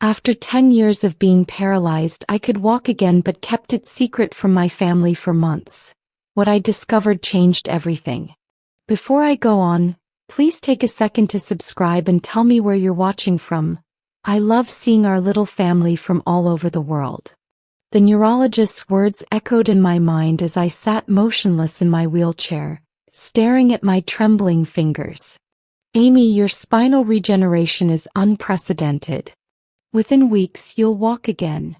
After 10 years of being paralyzed, I could walk again but kept it secret from my family for months. What I discovered changed everything. Before I go on, please take a second to subscribe and tell me where you're watching from. I love seeing our little family from all over the world. The neurologist's words echoed in my mind as I sat motionless in my wheelchair, staring at my trembling fingers. Amy, your spinal regeneration is unprecedented. Within weeks, you'll walk again.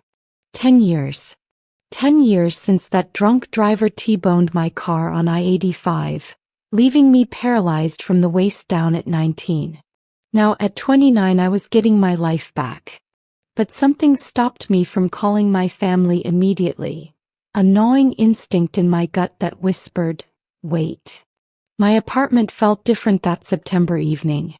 10 years. 10 years since that drunk driver T-boned my car on I-85, leaving me paralyzed from the waist down at 19. Now at 29 I was getting my life back. But something stopped me from calling my family immediately. A gnawing instinct in my gut that whispered, wait. My apartment felt different that September evening.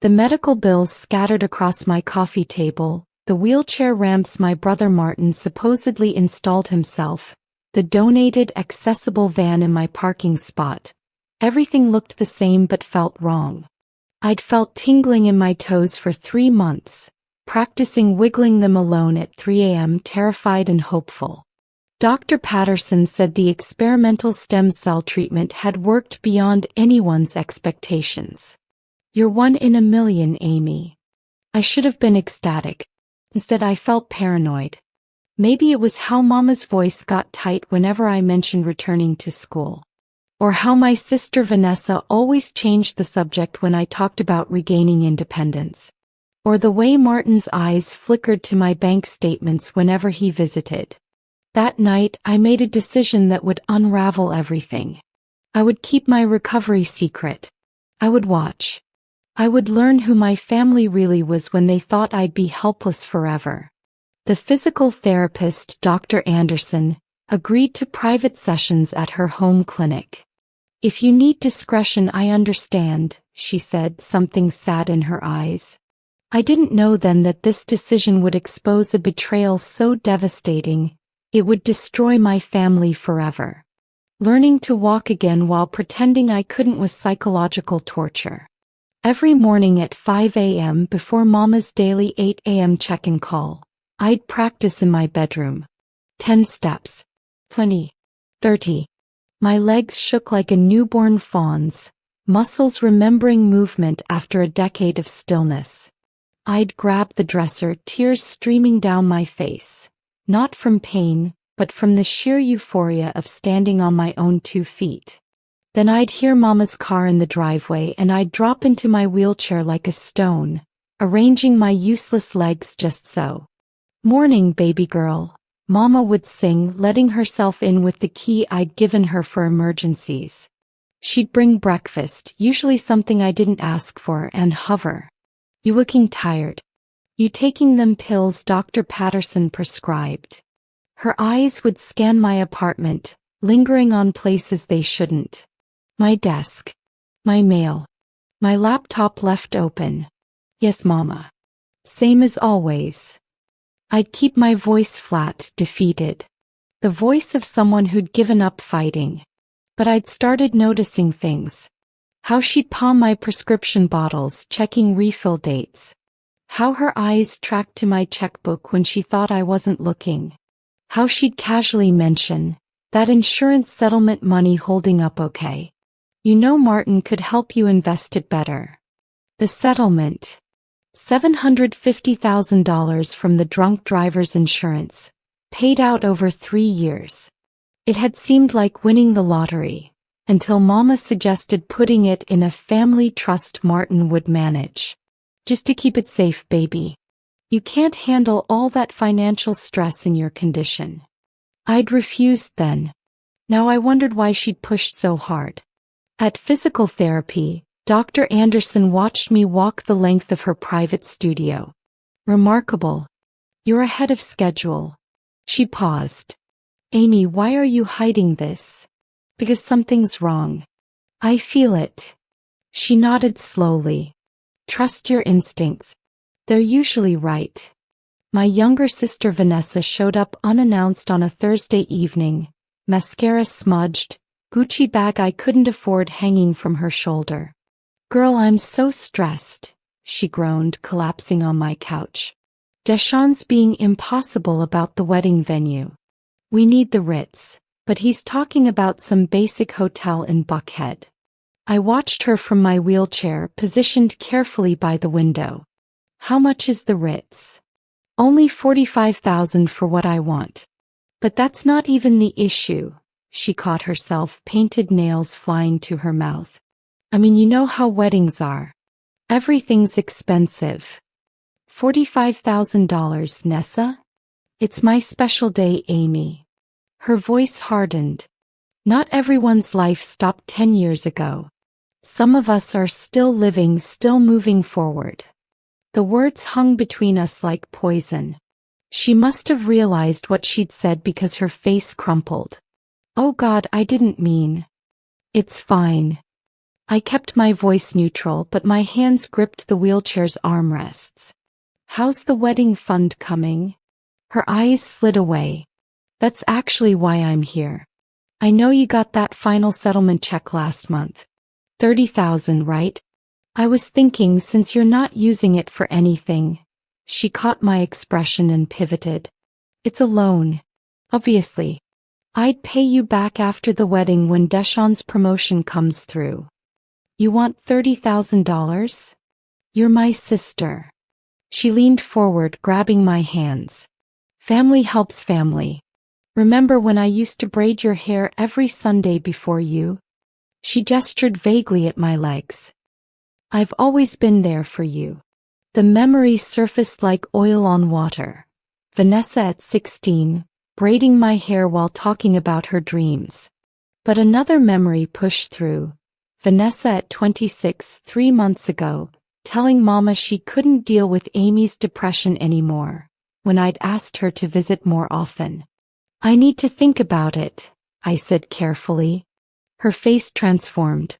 The medical bills scattered across my coffee table, the wheelchair ramps my brother Martin supposedly installed himself, the donated accessible van in my parking spot. Everything looked the same but felt wrong. I'd felt tingling in my toes for 3 months, practicing wiggling them alone at 3 a.m. terrified and hopeful. Dr. Patterson said the experimental stem cell treatment had worked beyond anyone's expectations. You're 1 in a million, Amy. I should have been ecstatic. Instead I felt paranoid. Maybe it was how Mama's voice got tight whenever I mentioned returning to school. Or how my sister Vanessa always changed the subject when I talked about regaining independence. Or the way Martin's eyes flickered to my bank statements whenever he visited. That night I made a decision that would unravel everything. I would keep my recovery secret. I would watch. I would learn who my family really was when they thought I'd be helpless forever. The physical therapist, Dr. Anderson, agreed to private sessions at her home clinic. If you need discretion, I understand, she said, something sad in her eyes. I didn't know then that this decision would expose a betrayal so devastating, it would destroy my family forever. Learning to walk again while pretending I couldn't was psychological torture. Every morning at 5 a.m. before Mama's daily 8 a.m. check-in call, I'd practice in my bedroom. 10 steps. 20. 30. My legs shook like a newborn fawn's, muscles remembering movement after a decade of stillness. I'd grab the dresser, tears streaming down my face. Not from pain, but from the sheer euphoria of standing on my own 2 feet. Then I'd hear Mama's car in the driveway and I'd drop into my wheelchair like a stone, arranging my useless legs just so. Morning, baby girl, Mama would sing, letting herself in with the key I'd given her for emergencies. She'd bring breakfast, usually something I didn't ask for, and hover. You looking tired? You taking them pills Dr. Patterson prescribed? Her eyes would scan my apartment, lingering on places they shouldn't. My desk. My mail. My laptop left open. Yes, Mama. Same as always. I'd keep my voice flat, defeated. The voice of someone who'd given up fighting. But I'd started noticing things. How she'd palm my prescription bottles, checking refill dates. How her eyes tracked to my checkbook when she thought I wasn't looking. How she'd casually mention, that insurance settlement money holding up okay. You know Martin could help you invest it better. The settlement. $750,000 from the drunk driver's insurance, paid out over 3 years. It had seemed like winning the lottery, until Mama suggested putting it in a family trust Martin would manage. Just to keep it safe, baby. You can't handle all that financial stress in your condition. I'd refused then. Now I wondered why she'd pushed so hard. At physical therapy, Dr. Anderson watched me walk the length of her private studio. Remarkable. You're ahead of schedule. She paused. Amy, why are you hiding this? Because something's wrong. I feel it. She nodded slowly. Trust your instincts. They're usually right. My younger sister Vanessa showed up unannounced on a Thursday evening, mascara smudged, Gucci bag I couldn't afford hanging from her shoulder. Girl, I'm so stressed, she groaned, collapsing on my couch. Deshawn's being impossible about the wedding venue. We need the Ritz, but he's talking about some basic hotel in Buckhead. I watched her from my wheelchair positioned carefully by the window. How much is the Ritz? Only $45,000 for what I want. But that's not even the issue. She caught herself, painted nails flying to her mouth. I mean, you know how weddings are. Everything's expensive. $45,000, Nessa? It's my special day, Amy. Her voice hardened. Not everyone's life stopped 10 years ago. Some of us are still living, still moving forward. The words hung between us like poison. She must have realized what she'd said because her face crumpled. Oh God, I didn't mean. It's fine. I kept my voice neutral, but my hands gripped the wheelchair's armrests. How's the wedding fund coming? Her eyes slid away. That's actually why I'm here. I know you got that final settlement check last month. $30,000, right? I was thinking, since you're not using it for anything. She caught my expression and pivoted. It's a loan. Obviously. I'd pay you back after the wedding when Deshawn's promotion comes through. You want $30,000? You're my sister. She leaned forward, grabbing my hands. Family helps family. Remember when I used to braid your hair every Sunday before you? She gestured vaguely at my legs. I've always been there for you. The memory surfaced like oil on water. Vanessa at 16, braiding my hair while talking about her dreams. But another memory pushed through. Vanessa at 26, 3 months ago, telling Mama she couldn't deal with Amy's depression anymore, when I'd asked her to visit more often. I need to think about it, I said carefully. Her face transformed.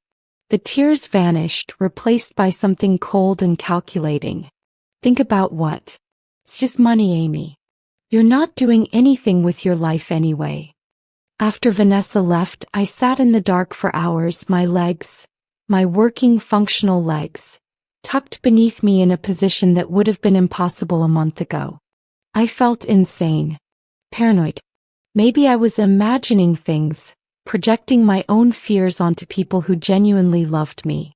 The tears vanished, replaced by something cold and calculating. Think about what? It's just money, Amy. You're not doing anything with your life anyway. After Vanessa left, I sat in the dark for hours, my legs, my working functional legs, tucked beneath me in a position that would have been impossible a month ago. I felt insane. Paranoid. Maybe I was imagining things, projecting my own fears onto people who genuinely loved me.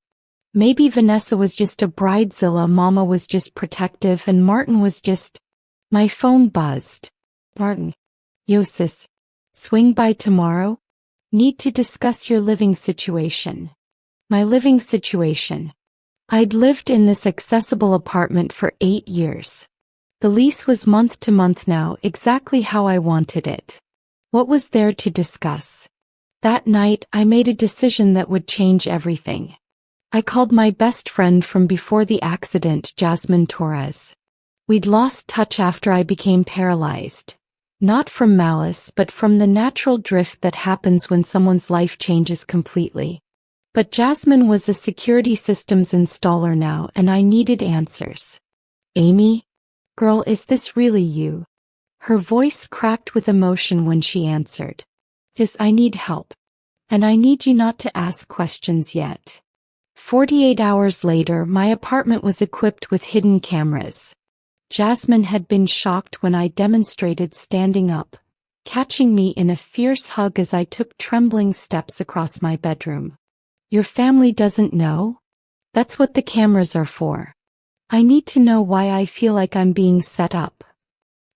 Maybe Vanessa was just a bridezilla, Mama was just protective, and Martin was just... My phone buzzed. Martin. Yo sis. Swing by tomorrow? Need to discuss your living situation. My living situation. I'd lived in this accessible apartment for 8 years. The lease was month to month now, exactly how I wanted it. What was there to discuss? That night, I made a decision that would change everything. I called my best friend from before the accident, Jasmine Torres. We'd lost touch after I became paralyzed. Not from malice, but from the natural drift that happens when someone's life changes completely. But Jasmine was a security systems installer now, and I needed answers. Amy? Girl, is this really you? Her voice cracked with emotion when she answered. Yes, I need help. And I need you not to ask questions yet. 48 hours later, my apartment was equipped with hidden cameras. Jasmine had been shocked when I demonstrated standing up, catching me in a fierce hug as I took trembling steps across my bedroom. Your family doesn't know? That's what the cameras are for. I need to know why I feel like I'm being set up.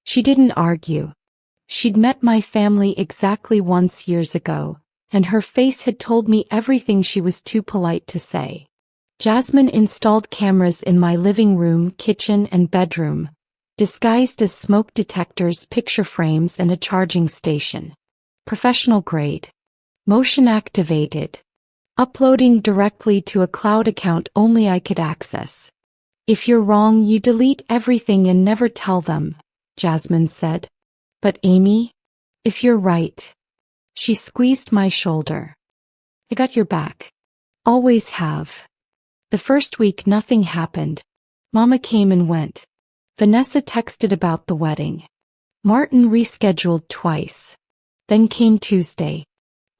She didn't argue. She'd met my family exactly once years ago, and her face had told me everything she was too polite to say. Jasmine installed cameras in my living room, kitchen, and bedroom, disguised as smoke detectors, picture frames, and a charging station. Professional grade. Motion activated. Uploading directly to a cloud account only I could access. If you're wrong, you delete everything and never tell them, Jasmine said. But Amy, if you're right. She squeezed my shoulder. I got your back. Always have. The first week nothing happened. Mama came and went. Vanessa texted about the wedding. Martin rescheduled twice. Then came Tuesday.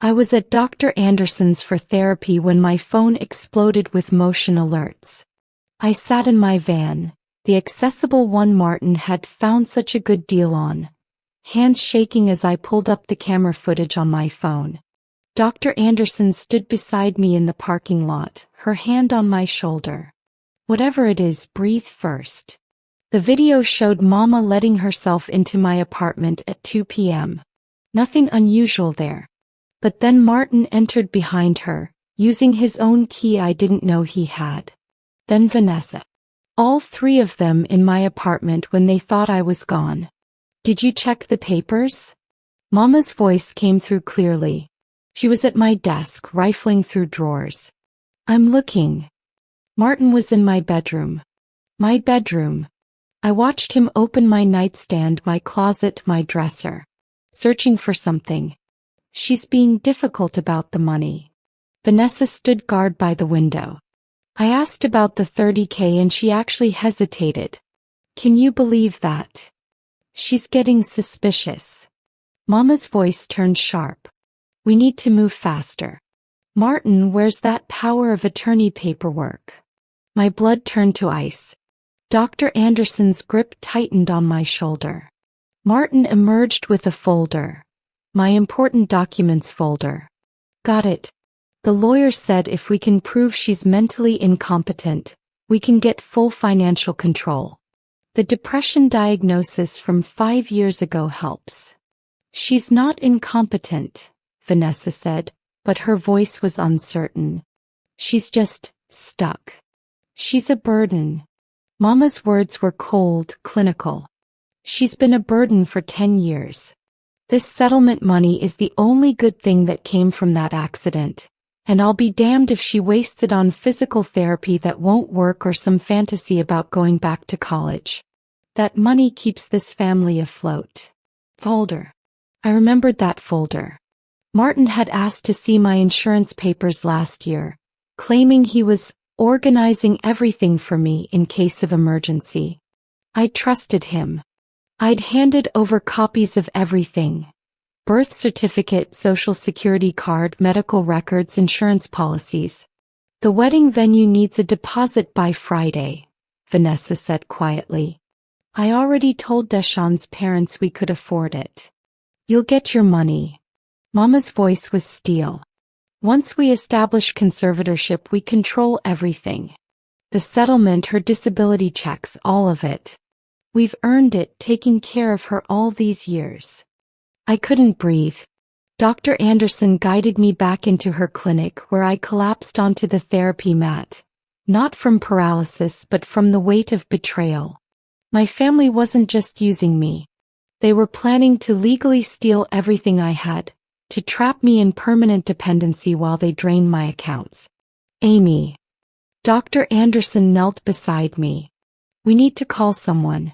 I was at Dr. Anderson's for therapy when my phone exploded with motion alerts. I sat in my van, The accessible one Martin had found such a good deal on. Hands shaking as I pulled up the camera footage on my phone. Dr. Anderson stood beside me in the parking lot, her hand on my shoulder. Whatever it is, breathe first. The video showed Mama letting herself into my apartment at 2 p.m. Nothing unusual there. But then Martin entered behind her, using his own key I didn't know he had. Then Vanessa. All three of them in my apartment when they thought I was gone. Did you check the papers? Mama's voice came through clearly. She was at my desk, rifling through drawers. I'm looking. Martin was in my bedroom. My bedroom. I watched him open my nightstand, my closet, my dresser. Searching for something. She's being difficult about the money. Vanessa stood guard by the window. I asked about the $30K and she actually hesitated. Can you believe that? She's getting suspicious. Mama's voice turned sharp. We need to move faster. Martin, where's that power of attorney paperwork? My blood turned to ice. Dr. Anderson's grip tightened on my shoulder. Martin emerged with a folder. My important documents folder. Got it. The lawyer said if we can prove she's mentally incompetent, we can get full financial control. The depression diagnosis from 5 years ago helps. She's not incompetent, Vanessa said, but her voice was uncertain. She's just stuck. She's a burden. Mama's words were cold, clinical. She's been a burden for 10 years. This settlement money is the only good thing that came from that accident. And I'll be damned if she wastes it on physical therapy that won't work or some fantasy about going back to college. That money keeps this family afloat. Folder. I remembered that folder. Martin had asked to see my insurance papers last year, claiming he was organizing everything for me in case of emergency. I trusted him. I'd handed over copies of everything. Birth certificate, social security card, medical records, insurance policies. The wedding venue needs a deposit by Friday, Vanessa said quietly. I already told Deshawn's parents we could afford it. You'll get your money. Mama's voice was steel. Once we establish conservatorship, we control everything. The settlement, her disability checks, all of it. We've earned it, taking care of her all these years. I couldn't breathe. Dr. Anderson guided me back into her clinic where I collapsed onto the therapy mat. Not from paralysis but from the weight of betrayal. My family wasn't just using me. They were planning to legally steal everything I had, to trap me in permanent dependency while they drained my accounts. Amy. Dr. Anderson knelt beside me. We need to call someone.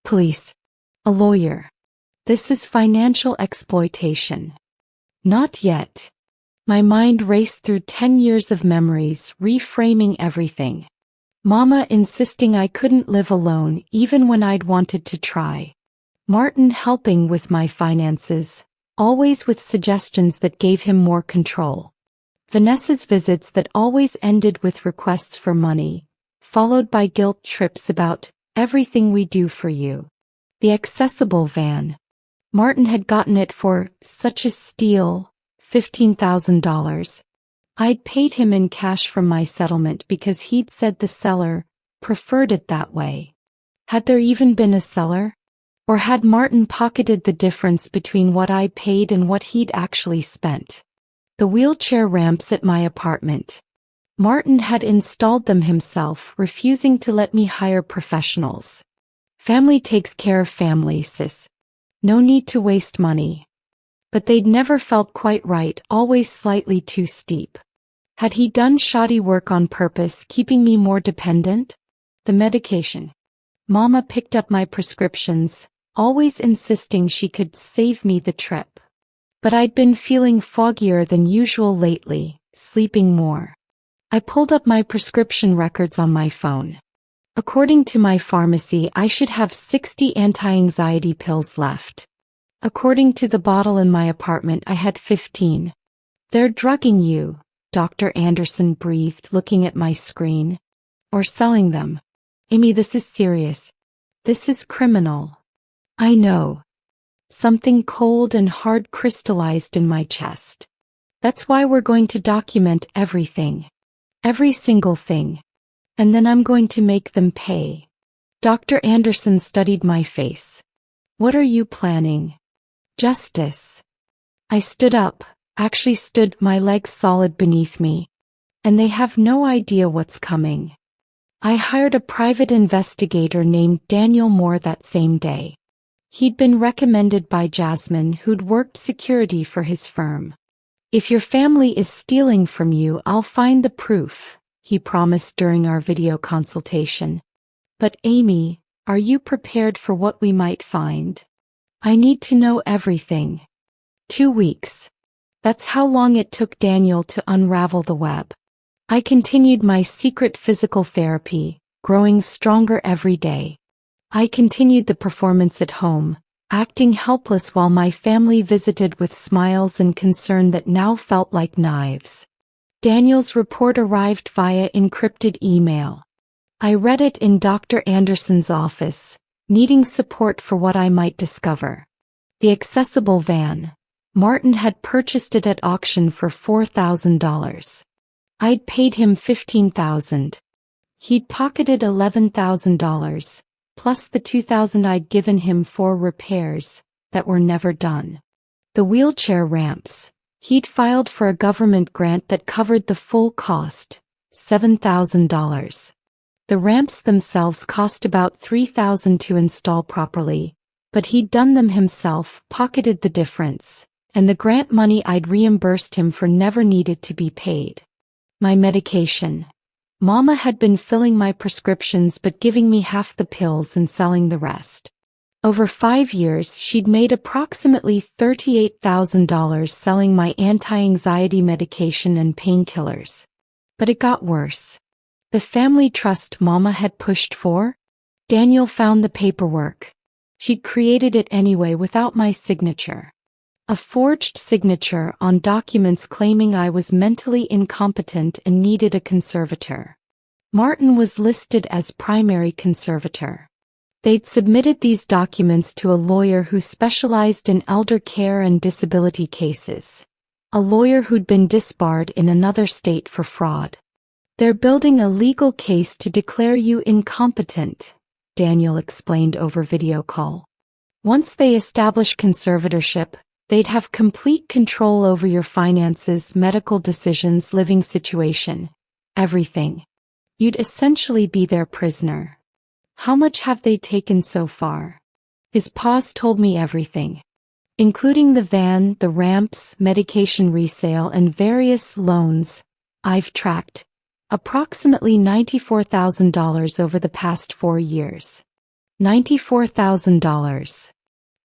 Police. A lawyer. This is financial exploitation. Not yet. My mind raced through 10 years of memories, reframing everything. Mama insisting I couldn't live alone even when I'd wanted to try. Martin helping with my finances, always with suggestions that gave him more control. Vanessa's visits that always ended with requests for money, followed by guilt trips about everything we do for you. The accessible van. Martin had gotten it for such a steal, $15,000. I'd paid him in cash from my settlement because he'd said the seller preferred it that way. Had there even been a seller? Or had Martin pocketed the difference between what I paid and what he'd actually spent? The wheelchair ramps at my apartment. Martin had installed them himself, refusing to let me hire professionals. Family takes care of family, sis. No need to waste money. But they'd never felt quite right, always slightly too steep. Had he done shoddy work on purpose, keeping me more dependent? The medication. Mama picked up my prescriptions, always insisting she could save me the trip. But I'd been feeling foggier than usual lately, sleeping more. I pulled up my prescription records on my phone. According to my pharmacy, I should have 60 anti-anxiety pills left. According to the bottle in my apartment, I had 15. They're drugging you, Dr. Anderson breathed, looking at my screen. Or selling them. Amy, this is serious. This is criminal. I know. Something cold and hard crystallized in my chest. That's why we're going to document everything. Every single thing. And then I'm going to make them pay. Dr. Anderson studied my face. What are you planning? Justice. I stood up, actually stood, my legs solid beneath me. And they have no idea what's coming. I hired a private investigator named Daniel Moore that same day. He'd been recommended by Jasmine, who'd worked security for his firm. If your family is stealing from you, I'll find the proof, he promised during our video consultation. But Amy, are you prepared for what we might find? I need to know everything. 2 weeks. That's how long it took Daniel to unravel the web. I continued my secret physical therapy, growing stronger every day. I continued the performance at home, acting helpless while my family visited with smiles and concern that now felt like knives. Daniel's report arrived via encrypted email. I read it in Dr. Anderson's office, needing support for what I might discover. The accessible van. Martin had purchased it at auction for $4,000. I'd paid him $15,000. He'd pocketed $11,000, plus the $2,000 I'd given him for repairs that were never done. The wheelchair ramps. He'd filed for a government grant that covered the full cost, $7,000. The ramps themselves cost about $3,000 to install properly, but he'd done them himself, pocketed the difference, and the grant money I'd reimbursed him for never needed to be paid. My medication. Mama had been filling my prescriptions but giving me half the pills and selling the rest. Over 5 years, she'd made approximately $38,000 selling my anti-anxiety medication and painkillers. But it got worse. The family trust Mama had pushed for? Daniel found the paperwork. She'd created it anyway without my signature. A forged signature on documents claiming I was mentally incompetent and needed a conservator. Martin was listed as primary conservator. They'd submitted these documents to a lawyer who specialized in elder care and disability cases. A lawyer who'd been disbarred in another state for fraud. They're building a legal case to declare you incompetent, Daniel explained over video call. Once they establish conservatorship, they'd have complete control over your finances, medical decisions, living situation, everything. You'd essentially be their prisoner. How much have they taken so far? His pause told me everything. Including the van, the ramps, medication resale, and various loans, I've tracked approximately $94,000 over the past 4 years. $94,000.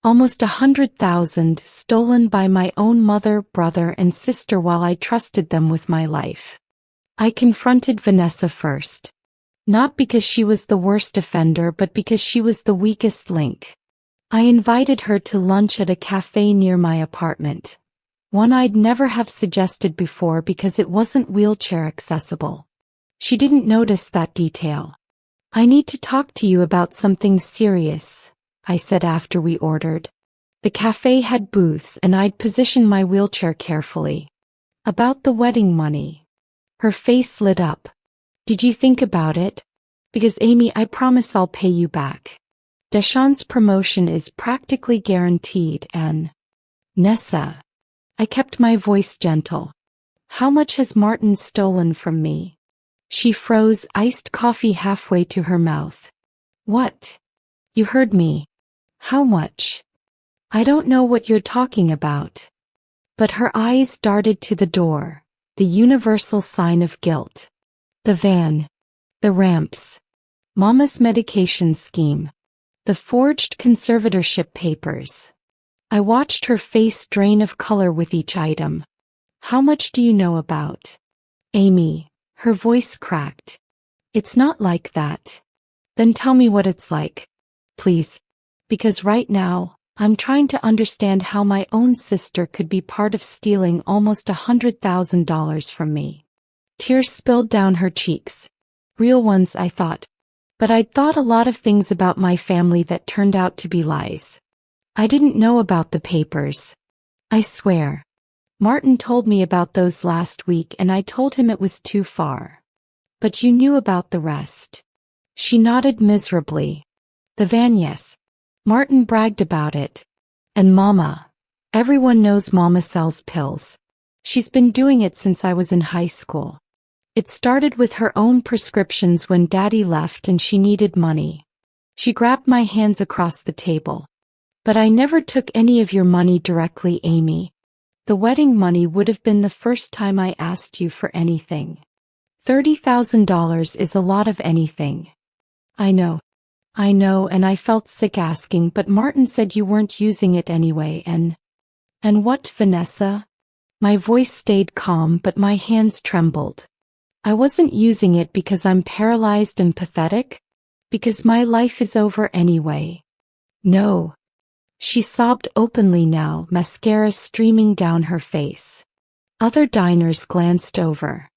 Almost $100,000 stolen by my own mother, brother, and sister while I trusted them with my life. I confronted Vanessa first. Not because she was the worst offender but because she was the weakest link. I invited her to lunch at a cafe near my apartment. One I'd never have suggested before because it wasn't wheelchair accessible. She didn't notice that detail. I need to talk to you about something serious, I said after we ordered. The cafe had booths and I'd positioned my wheelchair carefully. About the wedding money. Her face lit up. Did you think about it? Because Amy, I promise I'll pay you back. Deshawn's promotion is practically guaranteed and... Nessa. I kept my voice gentle. How much has Martin stolen from me? She froze, iced coffee halfway to her mouth. What? You heard me. How much? I don't know what you're talking about. But her eyes darted to the door, the universal sign of guilt. The van. The ramps. Mama's medication scheme. The forged conservatorship papers. I watched her face drain of color with each item. How much do you know about? Amy. Her voice cracked. It's not like that. Then tell me what it's like. Please. Because right now, I'm trying to understand how my own sister could be part of stealing almost $100,000 from me. Tears spilled down her cheeks. Real ones, I thought. But I'd thought a lot of things about my family that turned out to be lies. I didn't know about the papers. I swear. Martin told me about those last week and I told him it was too far. But you knew about the rest. She nodded miserably. The van, yes. Martin bragged about it. And Mama. Everyone knows Mama sells pills. She's been doing it since I was in high school. It started with her own prescriptions when Daddy left and she needed money. She grabbed my hands across the table. But I never took any of your money directly, Amy. The wedding money would have been the first time I asked you for anything. $30,000 is a lot of anything. I know, and I felt sick asking, but Martin said you weren't using it anyway, and what, Vanessa? My voice stayed calm, but my hands trembled. I wasn't using it because I'm paralyzed and pathetic? Because my life is over anyway. No. She sobbed openly now, mascara streaming down her face. Other diners glanced over.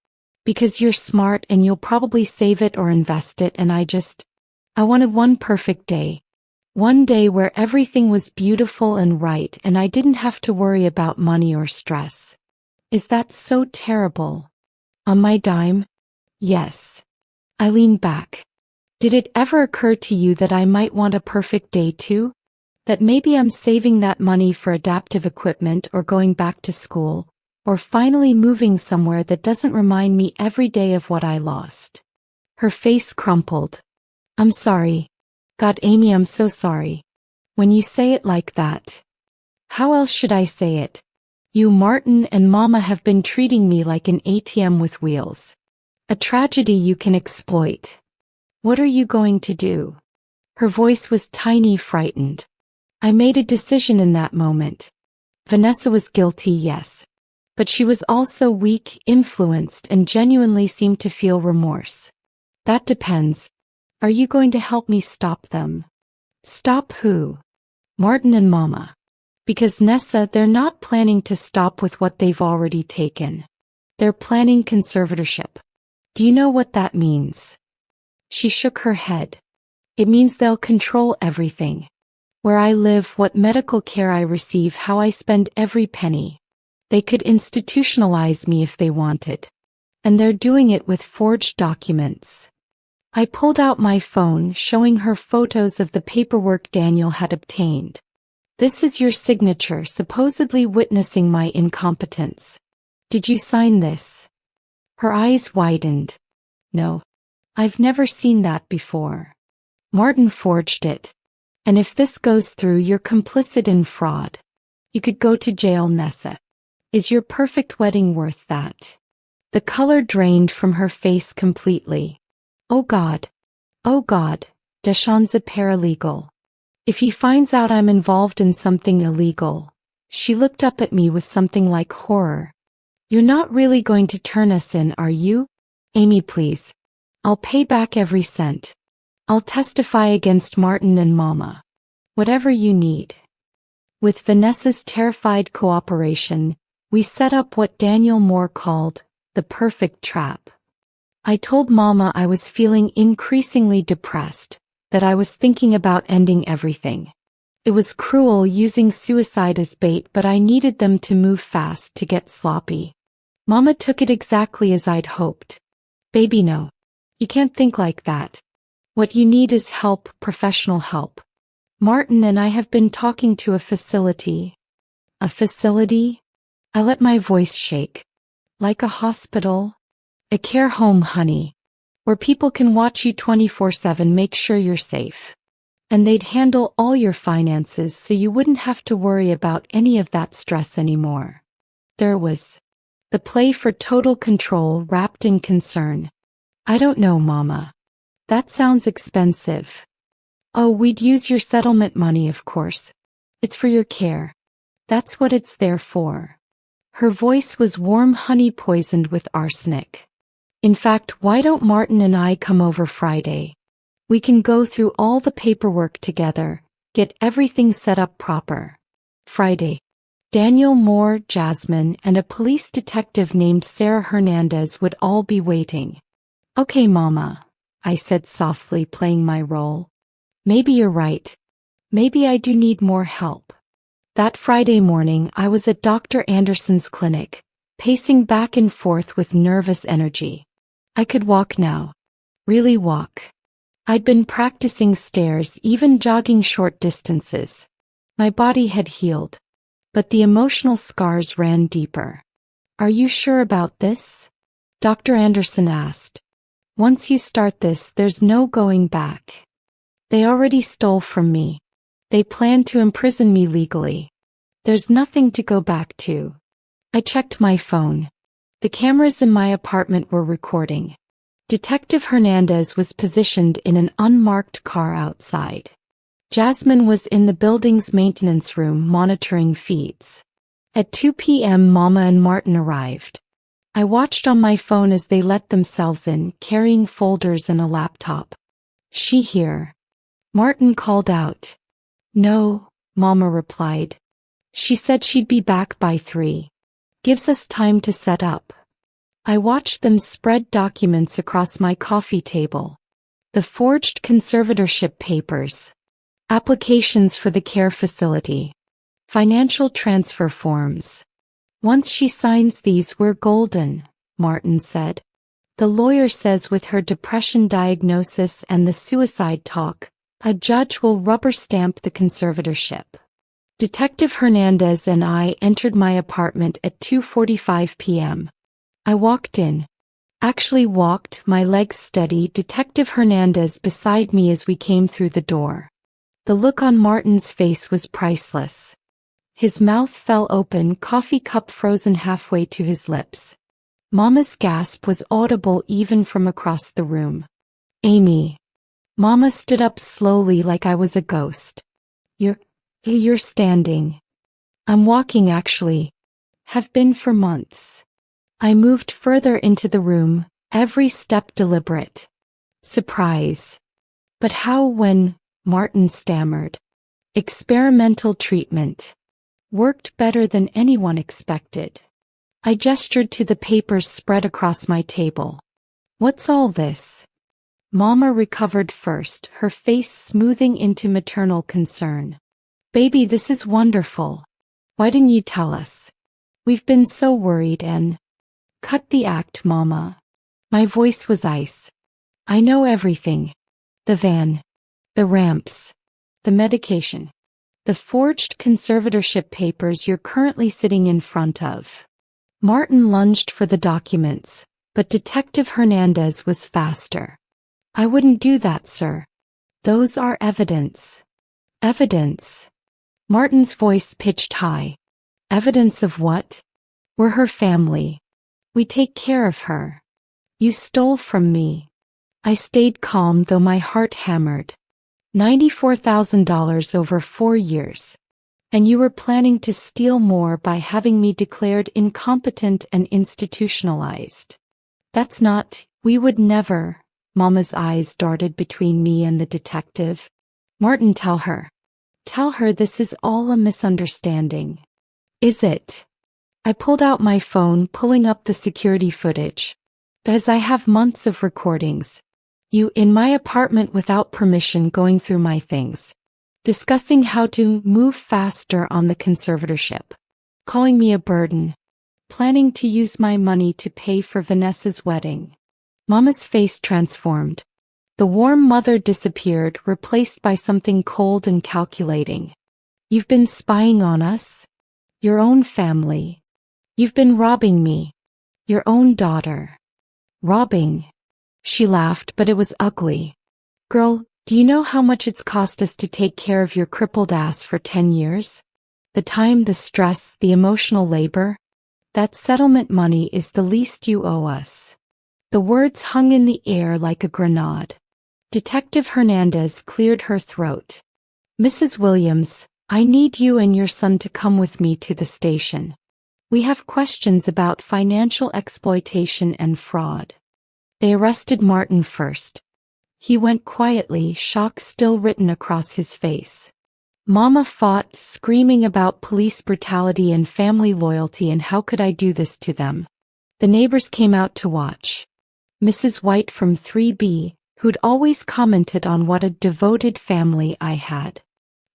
Because you're smart and you'll probably save it or invest it, and I wanted one perfect day. One day where everything was beautiful and right and I didn't have to worry about money or stress. Is that so terrible? On my dime? Yes. I leaned back. Did it ever occur to you that I might want a perfect day too? That maybe I'm saving that money for adaptive equipment or going back to school, or finally moving somewhere that doesn't remind me every day of what I lost. Her face crumpled. I'm sorry. God, Amy, I'm so sorry. When you say it like that. How else should I say it? You, Martin, and Mama have been treating me like an ATM with wheels. A tragedy you can exploit. What are you going to do? Her voice was tiny, frightened. I made a decision in that moment. Vanessa was guilty, yes. But she was also weak, influenced, and genuinely seemed to feel remorse. That depends. Are you going to help me stop them? Stop who? Martin and Mama. Because Nessa, they're not planning to stop with what they've already taken. They're planning conservatorship. Do you know what that means? She shook her head. It means they'll control everything. Where I live, what medical care I receive, how I spend every penny. They could institutionalize me if they wanted. And they're doing it with forged documents. I pulled out my phone, showing her photos of the paperwork Daniel had obtained. This is your signature, supposedly witnessing my incompetence. Did you sign this? Her eyes widened. No. I've never seen that before. Martin forged it. And if this goes through, you're complicit in fraud. You could go to jail, Nessa. Is your perfect wedding worth that? The color drained from her face completely. Oh God. Oh God, Deshawn's paralegal. If he finds out I'm involved in something illegal. She looked up at me with something like horror. You're not really going to turn us in, are you? Amy, please. I'll pay back every cent. I'll testify against Martin and Mama. Whatever you need. With Vanessa's terrified cooperation, we set up what Daniel Moore called the perfect trap. I told Mama I was feeling increasingly depressed, that I was thinking about ending everything. It was cruel using suicide as bait, but I needed them to move fast to get sloppy. Mama took it exactly as I'd hoped. Baby, no. You can't think like that. What you need is help, professional help. Martin and I have been talking to a facility. A facility? I let my voice shake. Like a hospital? A care home, honey. Where people can watch you 24/7, make sure you're safe. And they'd handle all your finances so you wouldn't have to worry about any of that stress anymore. There was the play for total control wrapped in concern. I don't know, Mama. That sounds expensive. Oh, we'd use your settlement money, of course. It's for your care. That's what it's there for. Her voice was warm honey poisoned with arsenic. In fact, why don't Martin and I come over Friday? We can go through all the paperwork together, get everything set up proper. Friday. Daniel Moore, Jasmine, and a police detective named Sarah Hernandez would all be waiting. Okay, Mama. I said softly, playing my role. Maybe you're right. Maybe I do need more help. That Friday morning, I was at Dr. Anderson's clinic, pacing back and forth with nervous energy. I could walk now. Really walk. I'd been practicing stairs, even jogging short distances. My body had healed. But the emotional scars ran deeper. Are you sure about this? Dr. Anderson asked. Once you start this, there's no going back. They already stole from me. They plan to imprison me legally. There's nothing to go back to. I checked my phone. The cameras in my apartment were recording. Detective Hernandez was positioned in an unmarked car outside. Jasmine was in the building's maintenance room monitoring feeds. At 2 p.m. Mama and Martin arrived. I watched on my phone as they let themselves in, carrying folders and a laptop. She here? Martin called out. No, Mama replied. She said she'd be back by 3. Gives us time to set up. I watched them spread documents across my coffee table. The forged conservatorship papers. Applications for the care facility. Financial transfer forms. Once she signs these, we're golden, Martin said. The lawyer says with her depression diagnosis and the suicide talk, a judge will rubber stamp the conservatorship. Detective Hernandez and I entered my apartment at 2:45 p.m. I walked in. Actually walked, my legs steady, Detective Hernandez beside me as we came through the door. The look on Martin's face was priceless. His mouth fell open, coffee cup frozen halfway to his lips. Mama's gasp was audible even from across the room. Amy. Mama stood up slowly like I was a ghost. You're standing. I'm walking actually. Have been for months. I moved further into the room, every step deliberate. Surprise. But how when, Martin stammered. Experimental treatment. Worked better than anyone expected. I gestured to the papers spread across my table. What's all this? Mama recovered first, her face smoothing into maternal concern. Baby, this is wonderful. Why didn't you tell us? We've been so worried and... Cut the act, Mama. My voice was ice. I know everything. The van. The ramps. The medication. The forged conservatorship papers you're currently sitting in front of. Martin lunged for the documents, but Detective Hernandez was faster. I wouldn't do that, sir. Those are evidence. Evidence. Martin's voice pitched high. Evidence of what? We're her family. We take care of her. You stole from me. I stayed calm though my heart hammered. $94,000 over 4 years. And you were planning to steal more by having me declared incompetent and institutionalized. That's not, we would never. Mama's eyes darted between me and the detective. Martin, tell her. Tell her this is all a misunderstanding. Is it? I pulled out my phone, pulling up the security footage. As I have months of recordings. You in my apartment without permission going through my things. Discussing how to move faster on the conservatorship. Calling me a burden. Planning to use my money to pay for Vanessa's wedding. Mama's face transformed. The warm mother disappeared, replaced by something cold and calculating. You've been spying on us? Your own family. You've been robbing me. Your own daughter. Robbing. She laughed, but it was ugly. Girl, do you know how much it's cost us to take care of your crippled ass for 10 years? The time, the stress, the emotional labor? That settlement money is the least you owe us. The words hung in the air like a grenade. Detective Hernandez cleared her throat. Mrs. Williams, I need you and your son to come with me to the station. We have questions about financial exploitation and fraud. They arrested Martin first. He went quietly, shock still written across his face. Mama fought, screaming about police brutality and family loyalty and how could I do this to them. The neighbors came out to watch. Mrs. White from 3B, who'd always commented on what a devoted family I had.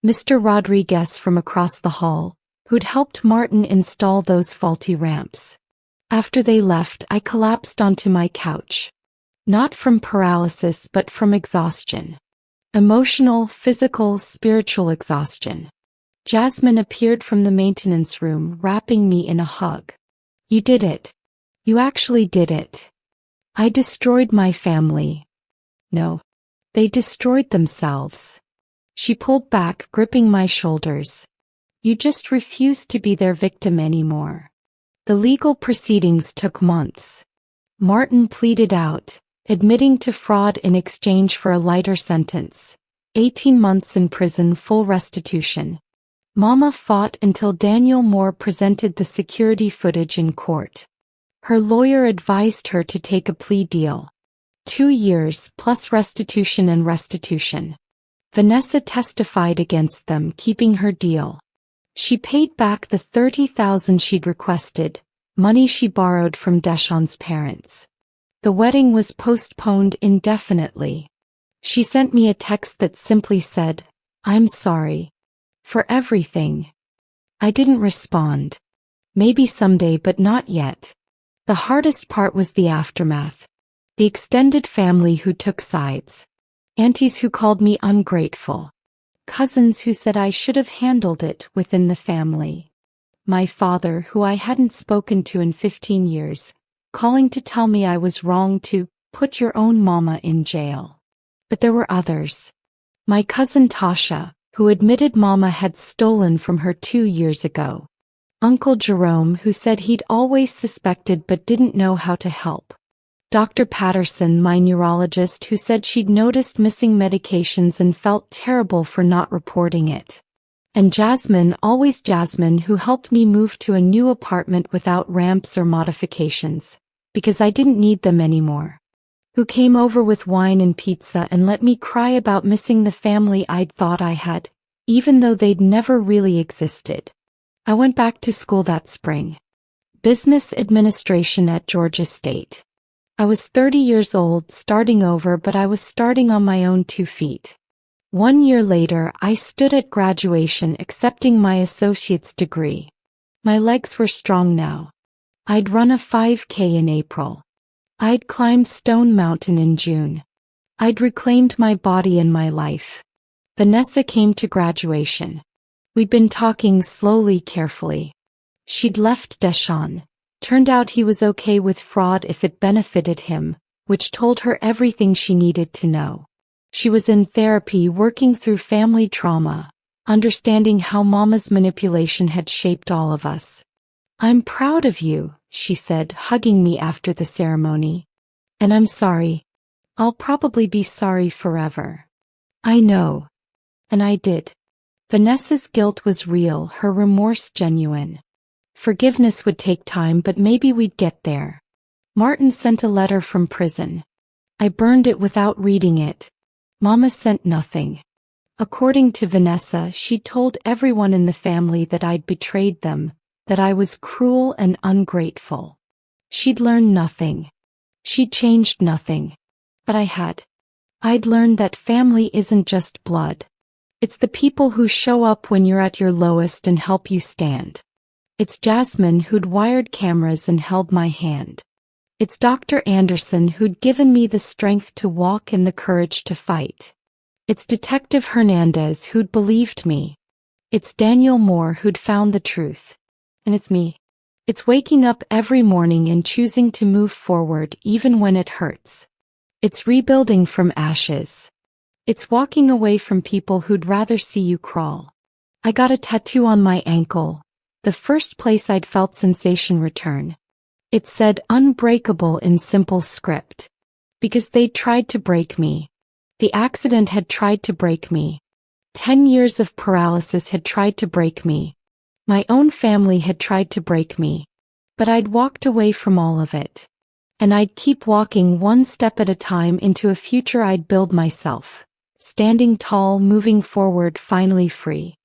Mr. Rodriguez from across the hall, who'd helped Martin install those faulty ramps. After they left, I collapsed onto my couch. Not from paralysis but from exhaustion. Emotional, physical, spiritual exhaustion. Jasmine appeared from the maintenance room, wrapping me in a hug. You did it. You actually did it. I destroyed my family. No. They destroyed themselves. She pulled back, gripping my shoulders. You just refused to be their victim anymore. The legal proceedings took months. Martin pleaded out, admitting to fraud in exchange for a lighter sentence. 18 months in prison, full restitution. Mama fought until Daniel Moore presented the security footage in court. Her lawyer advised her to take a plea deal. 2 years plus restitution and restitution. Vanessa testified against them, keeping her deal. She paid back the $30,000 she'd requested, money she borrowed from Deshawn's parents. The wedding was postponed indefinitely. She sent me a text that simply said, "I'm sorry. For everything." I didn't respond. Maybe someday, but not yet. The hardest part was the aftermath. The extended family who took sides. Aunties who called me ungrateful. Cousins who said I should have handled it within the family. My father, who I hadn't spoken to in 15 years, calling to tell me I was wrong to put your own mama in jail. But there were others. My cousin Tasha, who admitted mama had stolen from her 2 years ago. Uncle Jerome, who said he'd always suspected but didn't know how to help. Dr. Patterson, my neurologist, who said she'd noticed missing medications and felt terrible for not reporting it. And Jasmine, always Jasmine, who helped me move to a new apartment without ramps or modifications, because I didn't need them anymore. Who came over with wine and pizza and let me cry about missing the family I'd thought I had, even though they'd never really existed. I went back to school that spring. Business administration at Georgia State. I was 30 years old, starting over, but I was starting on my own 2 feet. 1 year later, I stood at graduation accepting my associate's degree. My legs were strong now. I'd run a 5K in April. I'd climbed Stone Mountain in June. I'd reclaimed my body and my life. Vanessa came to graduation. We'd been talking slowly, carefully. She'd left Deshawn. Turned out he was okay with fraud if it benefited him, which told her everything she needed to know. She was in therapy, working through family trauma, understanding how Mama's manipulation had shaped all of us. "I'm proud of you," she said, hugging me after the ceremony. "And I'm sorry. I'll probably be sorry forever." I know. And I did. Vanessa's guilt was real, her remorse genuine. Forgiveness would take time, but maybe we'd get there. Martin sent a letter from prison. I burned it without reading it. Mama sent nothing. According to Vanessa, she told everyone in the family that I'd betrayed them, that I was cruel and ungrateful. She'd learned nothing. She'd changed nothing. But I had. I'd learned that family isn't just blood. It's the people who show up when you're at your lowest and help you stand. It's Jasmine who'd wired cameras and held my hand. It's Dr. Anderson who'd given me the strength to walk and the courage to fight. It's Detective Hernandez who'd believed me. It's Daniel Moore who'd found the truth. And it's me. It's waking up every morning and choosing to move forward even when it hurts. It's rebuilding from ashes. It's walking away from people who'd rather see you crawl. I got a tattoo on my ankle. The first place I'd felt sensation return. It said unbreakable in simple script. Because they'd tried to break me. The accident had tried to break me. 10 years of paralysis had tried to break me. My own family had tried to break me. But I'd walked away from all of it. And I'd keep walking one step at a time into a future I'd build myself. Standing tall, moving forward, finally free.